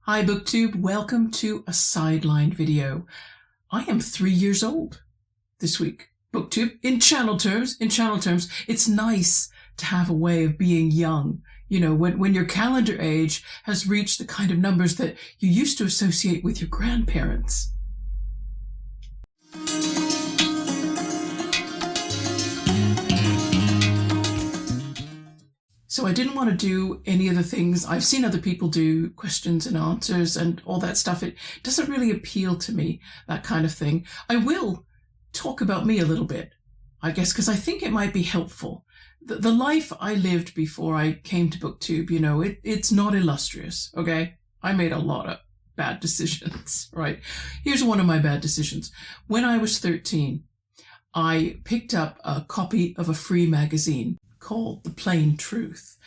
Hi BookTube, welcome to a Sideline video. I am 3 years old this week. BookTube, in channel terms, it's nice to have a way of being young. You know, when your calendar age has reached the kind of numbers that you used to associate with your grandparents. So I didn't want to do any of the things I've seen other people do, questions and answers and all that stuff. It doesn't really appeal to me, that kind of thing. I will talk about me a little bit, I guess, because I think it might be helpful. The life I lived before I came to BookTube, you know, it's not illustrious, okay? I made a lot of bad decisions, right? Here's one of my bad decisions. When I was 13, I picked up a copy of a free magazine called The Plain Truth.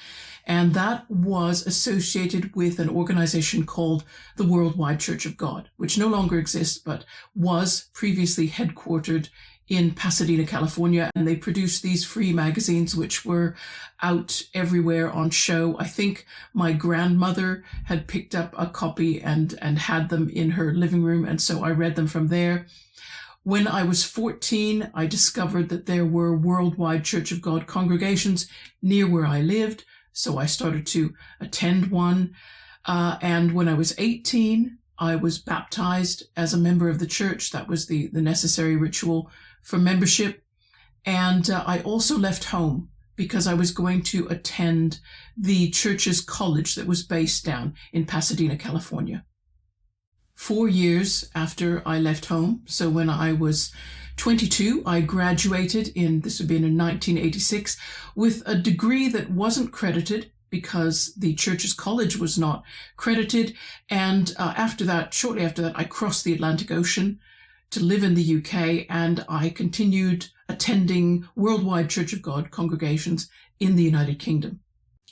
And that was associated with an organization called the Worldwide Church of God, which no longer exists, but was previously headquartered in Pasadena, California. And they produced these free magazines, which were out everywhere on show. I think my grandmother had picked up a copy and had them in her living room. And so I read them from there. When I was 14, I discovered that there were Worldwide Church of God congregations near where I lived, so I started to attend one. And when I was 18, I was baptized as a member of the church. That was the necessary ritual for membership. And I also left home because I was going to attend the church's college that was based down in Pasadena, California. 4 years after I left home, so when I was 22, I graduated this would be in 1986, with a degree that wasn't credited because the church's college was not credited. And shortly after that, I crossed the Atlantic Ocean to live in the UK, and I continued attending Worldwide Church of God congregations in the United Kingdom.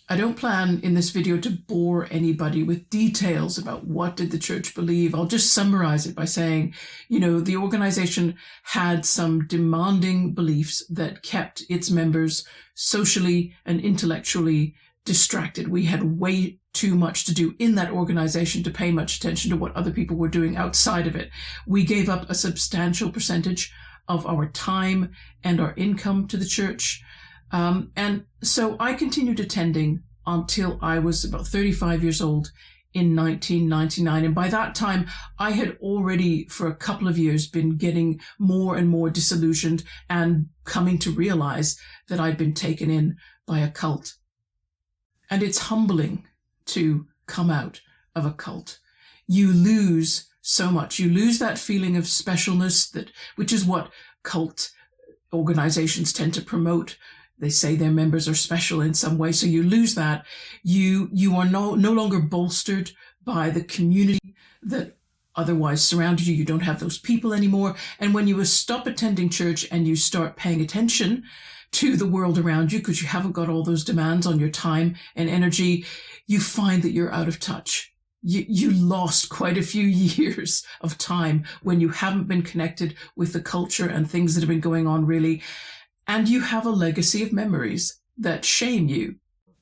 I don't plan in this video to bore anybody with details about what did the church believe. I'll just summarize it by saying, you know, the organization had some demanding beliefs that kept its members socially and intellectually distracted. We had way too much to do in that organization to pay much attention to what other people were doing outside of it. We gave up a substantial percentage of our time and our income to the church. And so I continued attending until I was about 35 years old in 1999. And by that time, I had already, for a couple of years, been getting more and more disillusioned and coming to realize that I'd been taken in by a cult. And it's humbling to come out of a cult. You lose so much. You lose that feeling of specialness, which is what cult organizations tend to promote. They say their members are special in some way. So you lose that. You are no longer bolstered by the community that otherwise surrounded you. You don't have those people anymore. And when you stop attending church and you start paying attention to the world around you, because you haven't got all those demands on your time and energy, you find that you're out of touch. You lost quite a few years of time when you haven't been connected with the culture and things that have been going on, really. And you have a legacy of memories that shame you,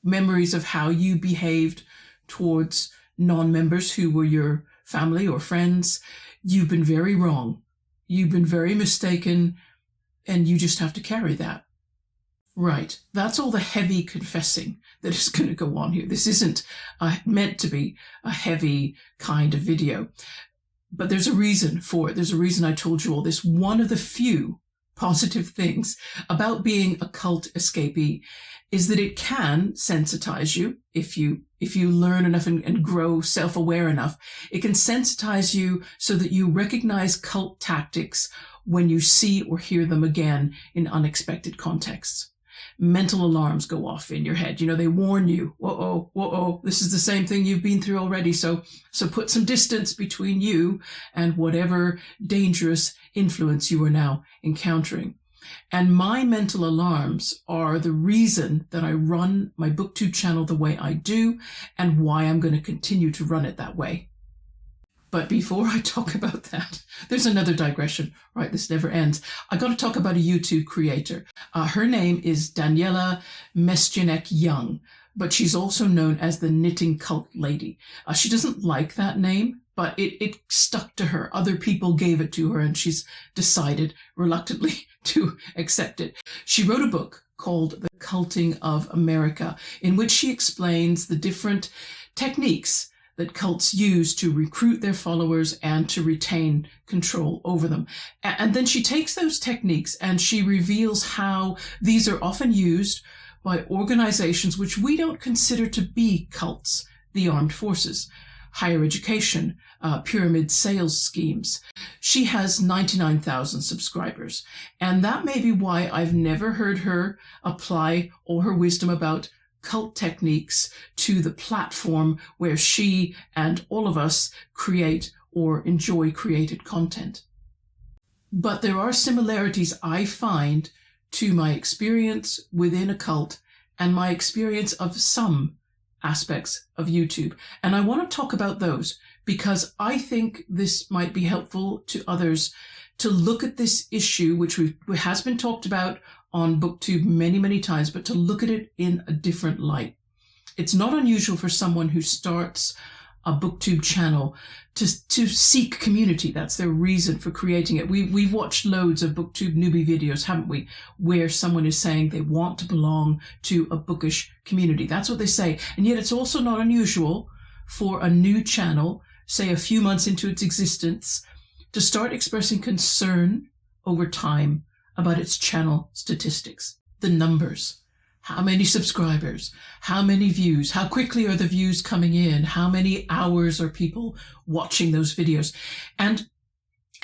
memories of how you behaved towards non-members who were your family or friends. You've been very wrong. You've been very mistaken, and you just have to carry that. Right. That's all the heavy confessing that is going to go on here. This isn't meant to be a heavy kind of video, but there's a reason for it. There's a reason I told you all this. One of the few positive things about being a cult escapee is that it can sensitize you if you learn enough and grow self-aware enough. It can sensitize you so that you recognize cult tactics when you see or hear them again in unexpected contexts. Mental alarms go off in your head. You know, they warn you, whoa, this is the same thing you've been through already. So put some distance between you and whatever dangerous influence you are now encountering. And my mental alarms are the reason that I run my BookTube channel the way I do and why I'm going to continue to run it that way. But before I talk about that, there's another digression, right? This never ends. I got to talk about a YouTube creator. Her name is Daniela Mesjenek Young. but she's also known as the Knitting Cult Lady. She doesn't like that name, but it stuck to her. Other people gave it to her, and she's decided reluctantly to accept it. She wrote a book called The Culting of America, in which she explains the different techniques that cults use to recruit their followers and to retain control over them. And then she takes those techniques and she reveals how these are often used by organizations which we don't consider to be cults: the armed forces, higher education, pyramid sales schemes. She has 99,000 subscribers, and that may be why I've never heard her apply all her wisdom about cult techniques to the platform where she and all of us create or enjoy created content. But there are similarities I find to my experience within a cult and my experience of some aspects of YouTube. And I want to talk about those because I think this might be helpful to others to look at this issue, which has been talked about on BookTube many, many times, but to look at it in a different light. It's not unusual for someone who starts a BookTube channel to seek community. That's their reason for creating it. We've watched loads of BookTube newbie videos, haven't we, where someone is saying they want to belong to a bookish community. That's what they say. And yet it's also not unusual for a new channel, say a few months into its existence, to start expressing concern over time about its channel statistics, the numbers. How many subscribers? How many views? How quickly are the views coming in? How many hours are people watching those videos? And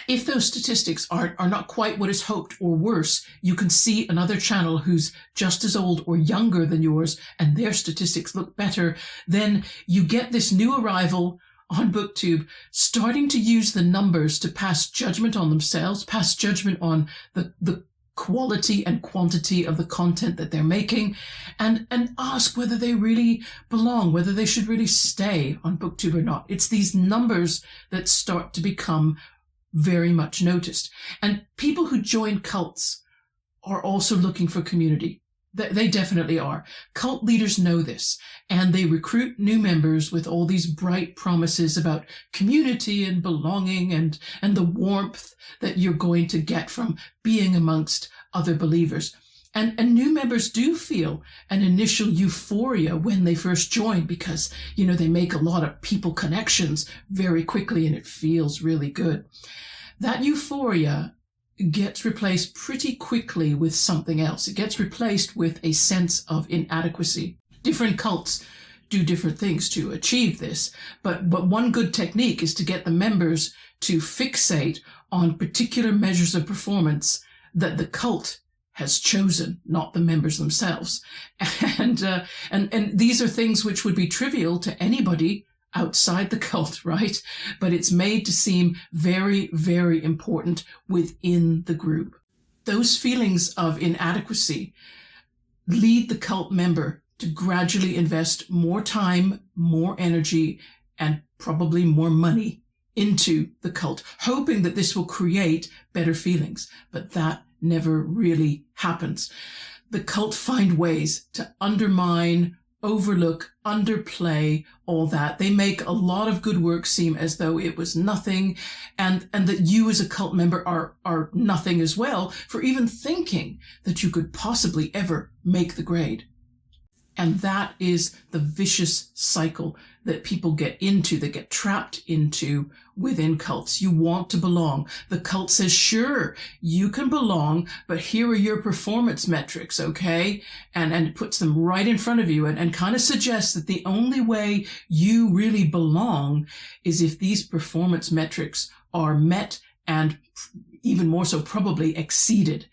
if those statistics are not quite what is hoped, or worse, you can see another channel who's just as old or younger than yours and their statistics look better, then you get this new arrival on BookTube starting to use the numbers to pass judgment on themselves, pass judgment on the quality and quantity of the content that they're making, and ask whether they really belong, whether they should really stay on BookTube or not. It's these numbers that start to become very much noticed. And people who join cults are also looking for community. They definitely are. Cult leaders know this, and they recruit new members with all these bright promises about community and belonging and the warmth that you're going to get from being amongst other believers. And new members do feel an initial euphoria when they first join because, they make a lot of people connections very quickly and it feels really good. That euphoria gets replaced pretty quickly with something else. It gets replaced with a sense of inadequacy. Different cults do different things to achieve this, but one good technique is to get the members to fixate on particular measures of performance that the cult has chosen, not the members themselves. And these are things which would be trivial to anybody outside the cult, right? But it's made to seem very, very important within the group. Those feelings of inadequacy lead the cult member to gradually invest more time, more energy, and probably more money into the cult, hoping that this will create better feelings. But that never really happens. The cult find ways to undermine, overlook, underplay all that. They make a lot of good work seem as though it was nothing, and that you as a cult member are nothing as well for even thinking that you could possibly ever make the grade. And that is the vicious cycle that people get into, that get trapped into within cults. You want to belong. The cult says, sure, you can belong, but here are your performance metrics, okay? And it puts them right in front of you and kind of suggests that the only way you really belong is if these performance metrics are met and even more so probably exceeded.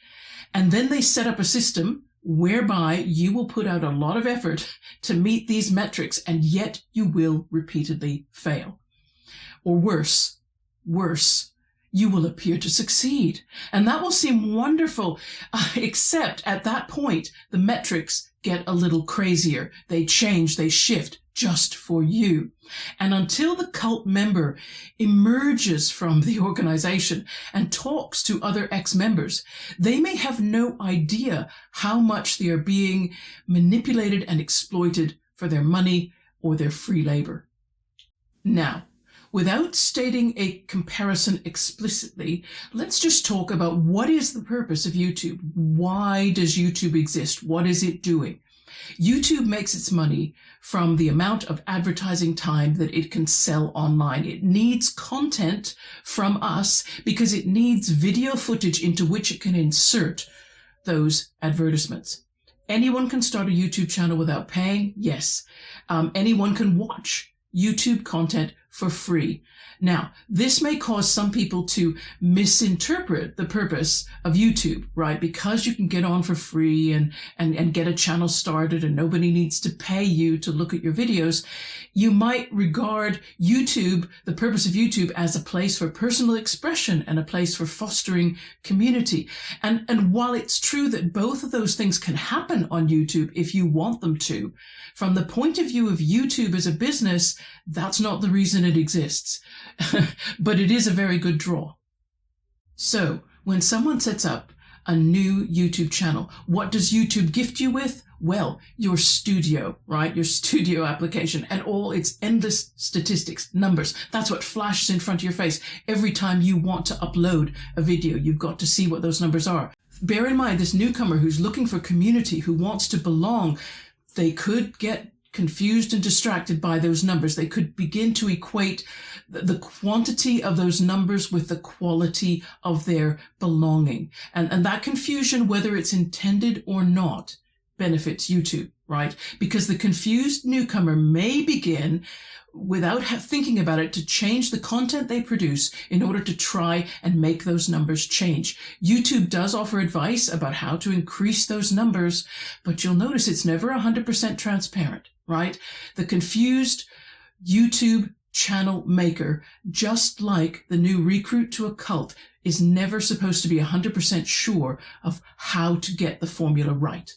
And then they set up a system whereby you will put out a lot of effort to meet these metrics, and yet you will repeatedly fail. Or worse, you will appear to succeed. And that will seem wonderful, except at that point, the metrics get a little crazier. They change, they shift just for you. And until the cult member emerges from the organization and talks to other ex-members, they may have no idea how much they are being manipulated and exploited for their money or their free labor. Now, without stating a comparison explicitly, let's just talk about what is the purpose of YouTube. Why does YouTube exist? What is it doing? YouTube makes its money from the amount of advertising time that it can sell online. It needs content from us because it needs video footage into which it can insert those advertisements. Anyone can start a YouTube channel without paying? Yes. Anyone can watch YouTube content for free. Now, this may cause some people to misinterpret the purpose of YouTube, right? Because you can get on for free and get a channel started and nobody needs to pay you to look at your videos, you might regard YouTube, the purpose of YouTube, as a place for personal expression and a place for fostering community. And while it's true that both of those things can happen on YouTube if you want them to, from the point of view of YouTube as a business, that's not the reason it exists. But it is a very good draw. So when someone sets up a new YouTube channel, what does YouTube gift you with? Well, your studio, right? Your studio application and all its endless statistics, numbers. That's what flashes in front of your face. Every time you want to upload a video, you've got to see what those numbers are. Bear in mind, this newcomer who's looking for community, who wants to belong, they could get confused and distracted by those numbers. They could begin to equate the quantity of those numbers with the quality of their belonging. And that confusion, whether it's intended or not, benefits YouTube, right? Because the confused newcomer may begin, without thinking about it, to change the content they produce in order to try and make those numbers change. YouTube does offer advice about how to increase those numbers, but you'll notice it's never 100% transparent, right? The confused YouTube channel maker, just like the new recruit to a cult, is never supposed to be 100% sure of how to get the formula right.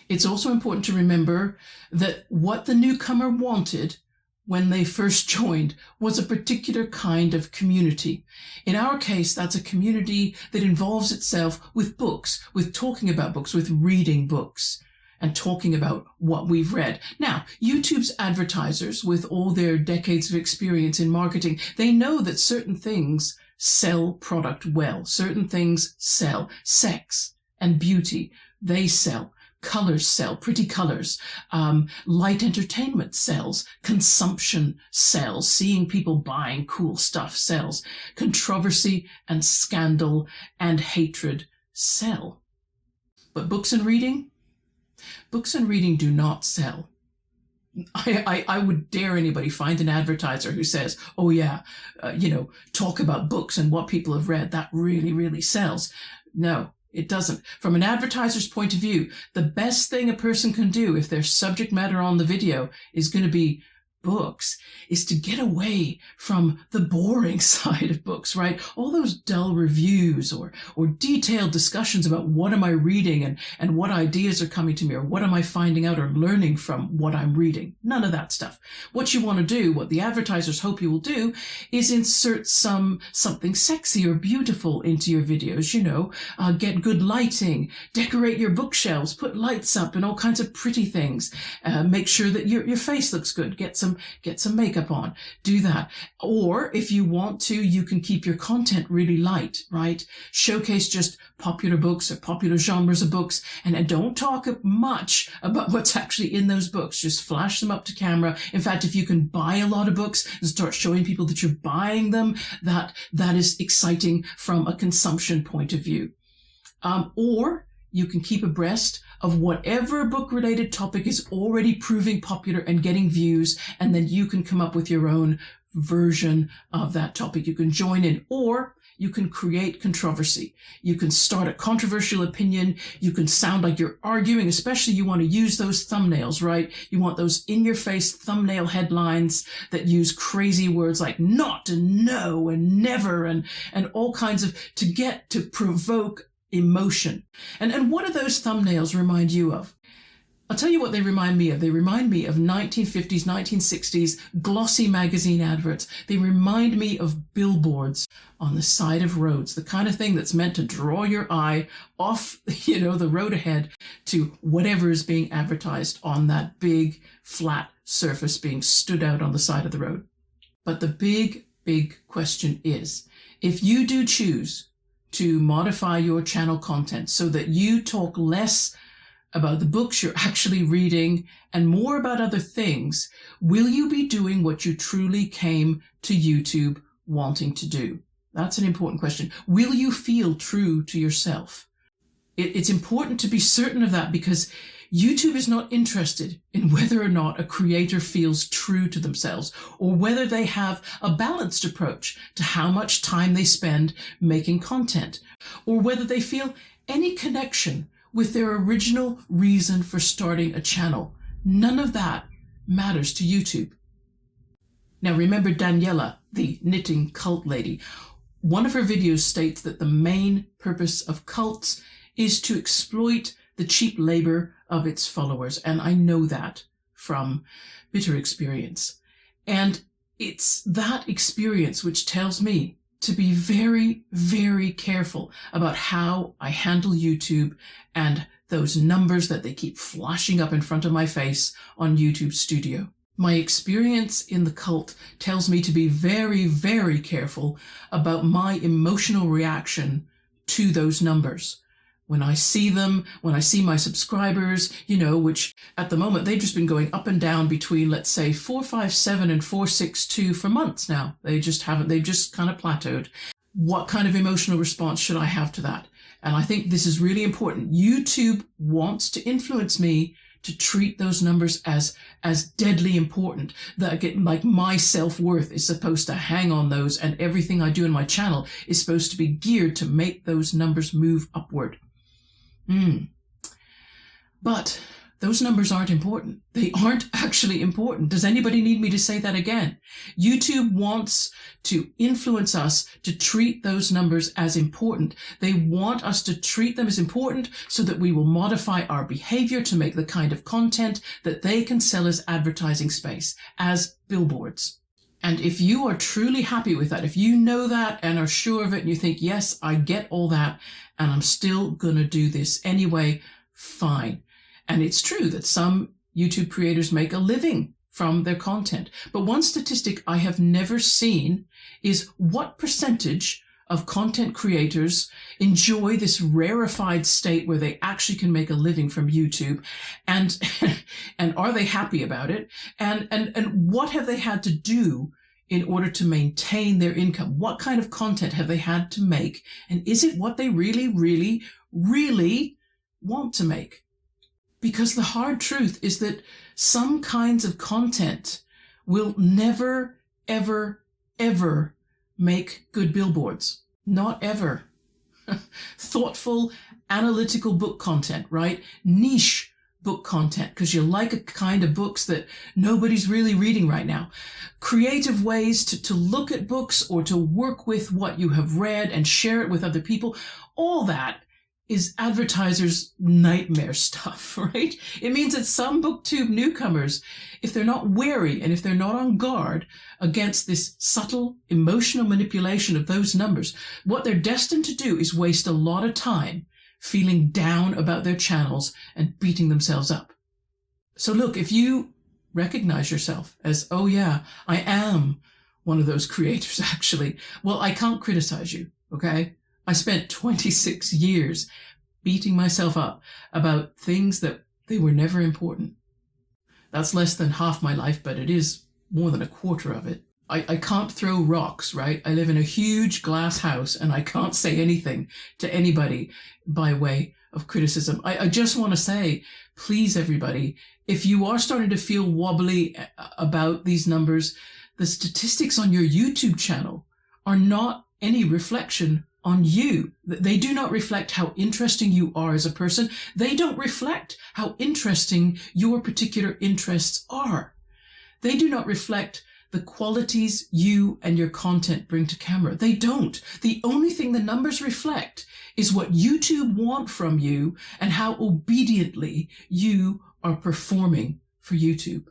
It's also important to remember that what the newcomer wanted when they first joined was a particular kind of community. In our case, that's a community that involves itself with books, with talking about books, with reading books, and talking about what we've read. Now, YouTube's advertisers, with all their decades of experience in marketing, they know that certain things sell product well. Certain things sell. Sex and beauty, they sell. Colors sell, pretty colors. Light entertainment sells. Consumption sells. Seeing people buying cool stuff sells. Controversy and scandal and hatred sell. But books and reading? Books and reading do not sell. I would dare anybody find an advertiser who says, oh yeah, talk about books and what people have read. That really, really sells. No. It doesn't. From an advertiser's point of view, the best thing a person can do if their subject matter on the video is going to be books is to get away from the boring side of books, right? All those dull reviews or detailed discussions about what am I reading and what ideas are coming to me or what am I finding out or learning from what I'm reading. None of that stuff. What you want to do, what the advertisers hope you will do, is insert something sexy or beautiful into your videos, get good lighting, decorate your bookshelves, put lights up and all kinds of pretty things, make sure that your face looks good, get some makeup on, do that. Or if you want to, you can keep your content really light, right? Showcase just popular books or popular genres of books and don't talk much about what's actually in those books. Just flash them up to camera. In fact, if you can buy a lot of books and start showing people that you're buying them, that is exciting from a consumption point of view. Or you can keep abreast of whatever book-related topic is already proving popular and getting views, and then you can come up with your own version of that topic. You can join in, or you can create controversy. You can start a controversial opinion. You can sound like you're arguing, especially you want to use those thumbnails, right? You want those in-your-face thumbnail headlines that use crazy words like not and no and never and all kinds of, to provoke emotion. And what do those thumbnails remind you of? I'll tell you what they remind me of. They remind me of 1950s, 1960s glossy magazine adverts. They remind me of billboards on the side of roads, the kind of thing that's meant to draw your eye off, the road ahead to whatever is being advertised on that big flat surface being stood out on the side of the road. But the big, big question is, if you do choose to modify your channel content so that you talk less about the books you're actually reading and more about other things, will you be doing what you truly came to YouTube wanting to do? That's an important question. Will you feel true to yourself? It's important to be certain of that, because YouTube is not interested in whether or not a creator feels true to themselves, or whether they have a balanced approach to how much time they spend making content, or whether they feel any connection with their original reason for starting a channel. None of that matters to YouTube. Now remember Daniela, the knitting cult lady. One of her videos states that the main purpose of cults is to exploit the cheap labor of its followers. And I know that from bitter experience. And it's that experience which tells me to be very, very careful about how I handle YouTube and those numbers that they keep flashing up in front of my face on YouTube Studio. My experience in the cult tells me to be very, very careful about my emotional reaction to those numbers. When I see them, when I see my subscribers, which at the moment they've just been going up and down between, let's say, 457 and 462 for months now. They've just kind of plateaued. What kind of emotional response should I have to that? And I think this is really important. YouTube wants to influence me to treat those numbers as deadly important, that my self-worth is supposed to hang on those, and everything I do in my channel is supposed to be geared to make those numbers move upward. But those numbers aren't important. They aren't actually important. Does anybody need me to say that again? YouTube wants to influence us to treat those numbers as important. They want us to treat them as important so that we will modify our behavior to make the kind of content that they can sell as advertising space, as billboards. And if you are truly happy with that, if you know that and are sure of it, and you think, yes, I get all that, and I'm still going to do this anyway, fine. And it's true that some YouTube creators make a living from their content. But one statistic I have never seen is what percentage of content creators enjoy this rarefied state where they actually can make a living from YouTube, and are they happy about it? And what have they had to do in order to maintain their income? What kind of content have they had to make? And is it what they really, really, really want to make? Because the hard truth is that some kinds of content will never, ever, ever make good billboards. Not ever. Thoughtful, analytical book content, right? Niche book content, because you like a kind of books that nobody's really reading right now. Creative ways to look at books or to work with what you have read and share it with other people. All that is advertisers' nightmare stuff, right? It means that some BookTube newcomers, if they're not wary and if they're not on guard against this subtle emotional manipulation of those numbers, what they're destined to do is waste a lot of time feeling down about their channels and beating themselves up. So look, if you recognize yourself as, oh yeah, I am one of those creators actually, well, I can't criticize you, okay? I spent 26 years beating myself up about things that they were never important. That's less than half my life, but it is more than a quarter of it. I can't throw rocks, right? I live in a huge glass house and I can't say anything to anybody by way of criticism. I just want to say, please everybody, if you are starting to feel wobbly about these numbers, the statistics on your YouTube channel are not any reflection on you. They do not reflect how interesting you are as a person. They don't reflect how interesting your particular interests are. They do not reflect the qualities you and your content bring to camera. They don't. The only thing the numbers reflect is what YouTube want from you and how obediently you are performing for YouTube.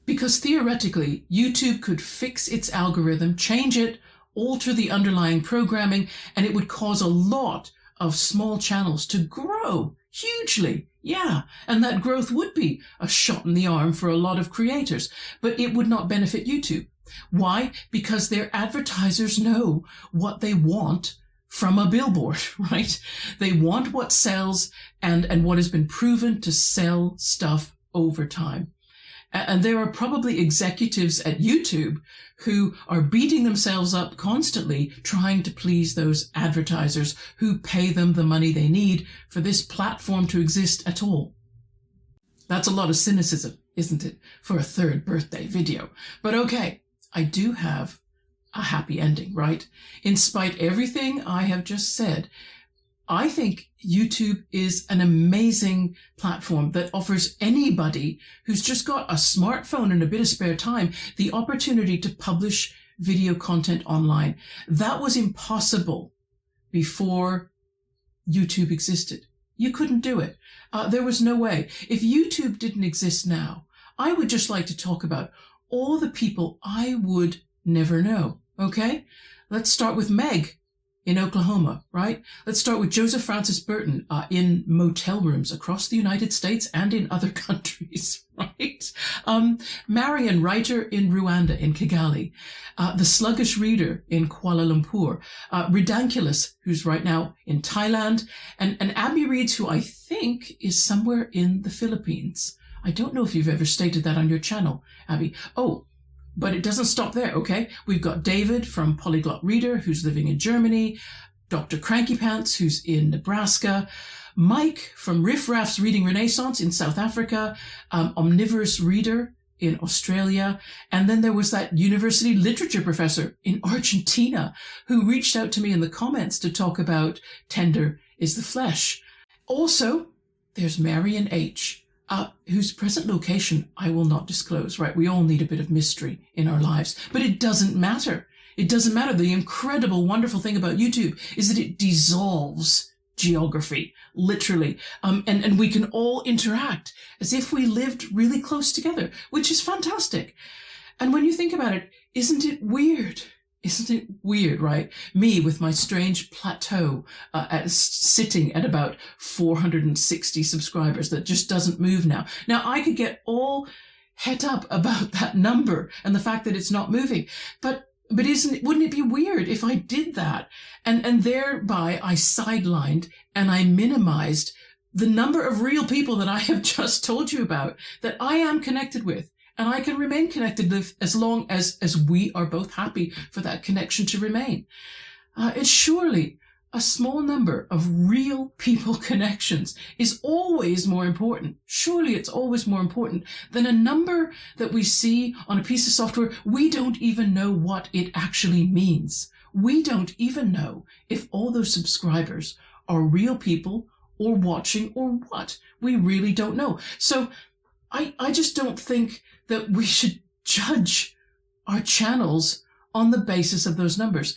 Because theoretically, YouTube could fix its algorithm, change it, alter the underlying programming, and it would cause a lot of small channels to grow hugely. Yeah, and that growth would be a shot in the arm for a lot of creators, but it would not benefit YouTube. Why? Because their advertisers know what they want from a billboard, right? They want what sells and what has been proven to sell stuff over time. And there are probably executives at YouTube who are beating themselves up constantly trying to please those advertisers who pay them the money they need for this platform to exist at all. That's a lot of cynicism, isn't it, for a third birthday video? But okay, I do have a happy ending, right? In spite of everything I have just said, I think YouTube is an amazing platform that offers anybody who's just got a smartphone and a bit of spare time the opportunity to publish video content online. That was impossible before YouTube existed. You couldn't do it. There was no way. If YouTube didn't exist now, I would just like to talk about all the people I would never know, okay? Let's start with Meg in Oklahoma, right? Let's start with Joseph Francis Burton in motel rooms across the United States and in other countries, right? Marion Writer in Rwanda, in Kigali. The Sluggish Reader in Kuala Lumpur. Redunculous, who's right now in Thailand. And Abby Reads, who I think is somewhere in the Philippines. I don't know if you've ever stated that on your channel, Abby. Oh, but it doesn't stop there, okay? We've got David from Polyglot Reader, who's living in Germany, Dr. Cranky Pants, who's in Nebraska, Mike from Riff Raff's Reading Renaissance in South Africa, Omnivorous Reader in Australia, and then there was that university literature professor in Argentina who reached out to me in the comments to talk about Tender is the Flesh. Also, there's Marion H., whose present location I will not disclose, right? We all need a bit of mystery in our lives, but it doesn't matter. It doesn't matter. The incredible, wonderful thing about YouTube is that it dissolves geography, literally. And we can all interact as if we lived really close together, which is fantastic. And when you think about it, isn't it weird? Isn't it weird, right? Me with my strange plateau sitting at about 460 subscribers that just doesn't move now. Now, I could get all het up about that number and the fact that it's not moving. But wouldn't it be weird if I did that? And thereby I sidelined and I minimized the number of real people that I have just told you about that I am connected with. And I can remain connected with as long as we are both happy for that connection to remain. It's surely a small number of real people connections is always more important. Surely it's always more important than a number that we see on a piece of software. We don't even know what it actually means. We don't even know if all those subscribers are real people or watching or what. We really don't know. So I just don't think that we should judge our channels on the basis of those numbers.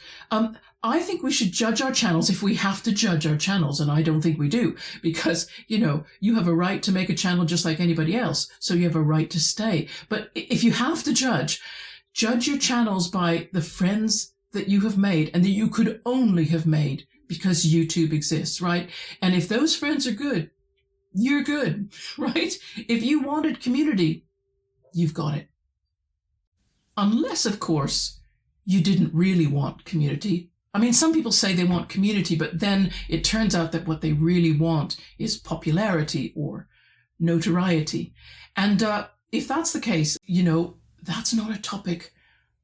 I think we should judge our channels if we have to judge our channels, and I don't think we do, because, you have a right to make a channel just like anybody else, so you have a right to stay. But if you have to judge your channels by the friends that you have made and that you could only have made because YouTube exists, right? And if those friends are good, you're good, right? If you wanted community, you've got it. Unless, of course, you didn't really want community. I mean, some people say they want community, but then it turns out that what they really want is popularity or notoriety. And if that's the case, that's not a topic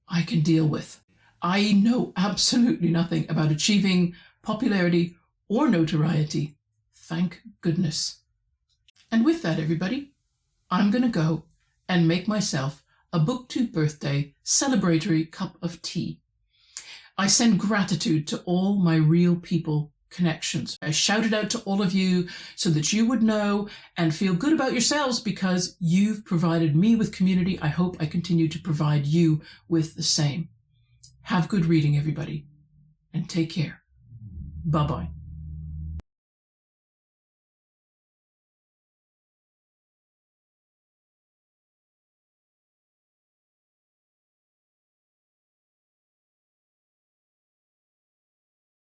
I can deal with. I know absolutely nothing about achieving popularity or notoriety. Thank goodness. And with that, everybody, I'm going to go and make myself a BookTube birthday celebratory cup of tea. I send gratitude to all my real people connections. I shout it out to all of you so that you would know and feel good about yourselves because you've provided me with community. I hope I continue to provide you with the same. Have good reading, everybody, and take care. Bye-bye.